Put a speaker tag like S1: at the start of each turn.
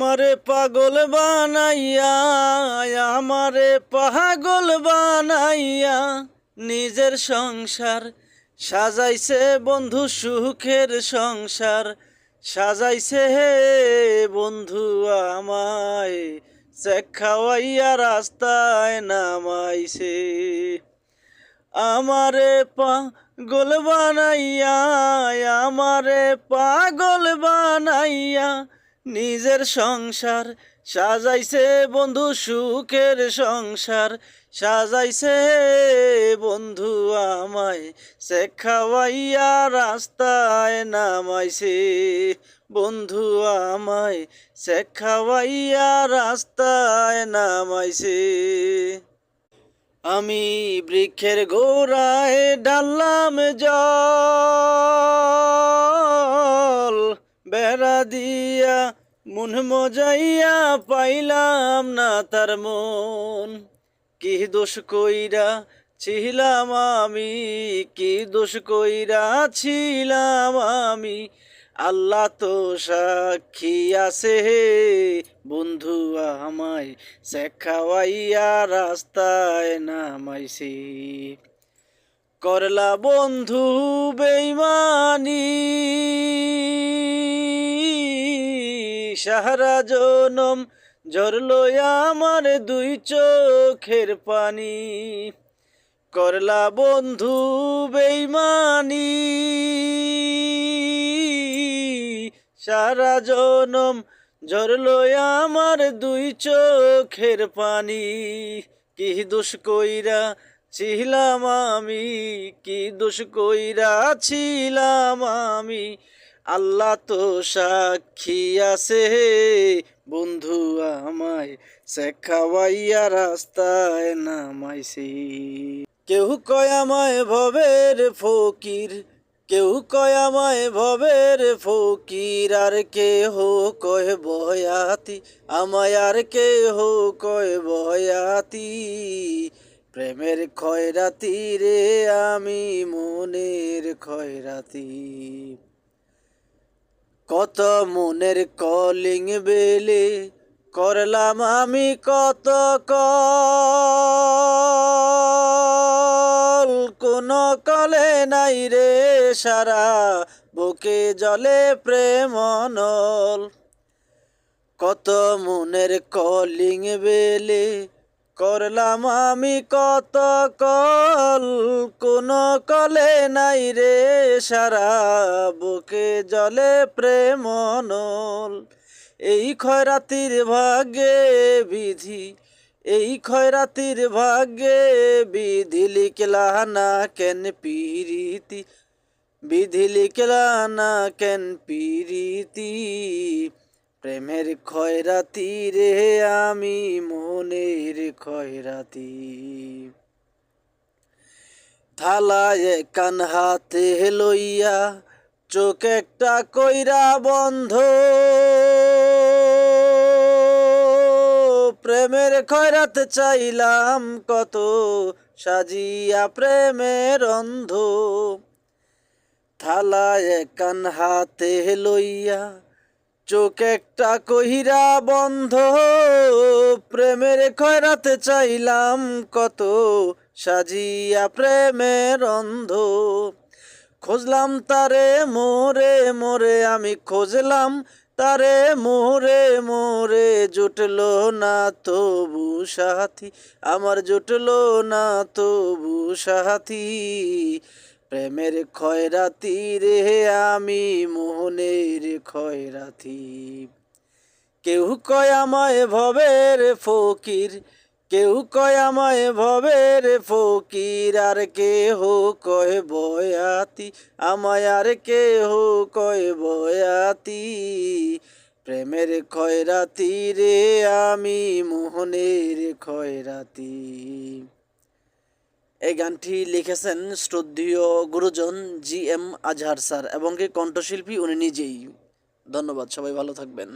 S1: আমারে পাগল বানাইয়া, আমারে পাগল বানাইয়া নিজের সংসার সাজাইছে বন্ধু, সুখের সংসার সাজাইছে হে বন্ধু আমায়, চেক খাওয়াইয়া রাস্তায় নামাইছে। আমারে পাগল বানাইয়া, আমারে পাগল বানাইয়া নিজের সংসার সাজাইছে বন্ধু, সুখের সংসার সাজাইছে বন্ধু আমায়, সে খাওয়াইয়া রাস্তায় নামাইছে বন্ধু আমায়, সে খাওয়াইয়া রাস্তায় নামাইছে। আমি বৃক্ষের গোড়ায় ঢাললাম জল, বেড়া দিয়া মন মজাইয়া পাইলাম না তার মন। কি দোষ কইরা ছিলাম আমি, কি দোষ কইরা ছিলাম আমি, আল্লাহ তো সাক্ষী আছে বন্ধু আমায়, সে খাওয়াইয়া রাস্তায় নামাইছি। করলা বন্ধু বেইমানি সারা জনম ঝরলো আমার দুই চোখের পানি। করলা বন্ধু বেইমানি সারা জনম ঝরলো আমার দুই চোখের পানি। কি দোষ কইরা ছিলাম আমি, কি দোষ কইরা ছিলাম আমি, আল্লাহ তো সাক্ষী আছে বন্ধু আমায়, সে খাওয়াইয়া রাস্তায় নামাইছি। কেউ কয় আমায় ভবের ফকির, কেউ কয় আমায় ভবের ফকির, আর কেহ কয় বয়াতি আমায়, আর কেহ কয় বয়াতি। প্রেমের খয়রাতি রে আমি মনের খয়রাতি, কত মনের কলিং বেলে করলাম আমি কত কল, কোন কলে নাই রে সারা, বুকে জলে প্রেম নল। কত মনের কলিং বেলে করলাম আমি কত কল, কোন কলে নাই রে সারা, বুকে জলে প্রেম নল। এই খয়রাতির ভাগ্যে বিধি, এই খয়রাতির ভাগ্যে বিধি লিখলা না কেন পিরিতি, বিধি লিখলা না কেন পিরিতি। প্রেমের খয়রাতি রে আমি মনের খয়রাতি। থালায় কান হাতে লইয়া চোখ একটা কইরা বন্ধ, প্রেমের খয়রাত চাইলাম কত সাজিয়া প্রেমের অন্ধ। থালায় কান হাতে লইয়া চোখ একটা কহিরা বন্ধ, প্রেমের খয়রাত চাইলাম কত সাজিয়া প্রেমের অন্ধ। খুঁজলাম তারে মোরে মোরে, আমি খুঁজলাম তারে মোরে মোরে, জুটলো না তবু সাথী আমার, জুটলো না তবু সাথী। প্রেমের খয়রাতি রে আমি মোহনের খয়রাতি। কেউ কয় আমায় ভবের ফকির, কেউ কয় আমায় ভবের ফকির, আর কেহ কয় বয়াতি আমায়, আর কেহ কয় বয়াতি। প্রেমের খয়রাতি রে আমি মোহনের খয়রাতি। এই গানটি লিখেছেন শ্রদ্ধেয় গুরুজন GM আজহার স্যার এবং কণ্ঠশিল্পী উনি নিজেই। ধন্যবাদ, সবাই ভালো থাকবেন।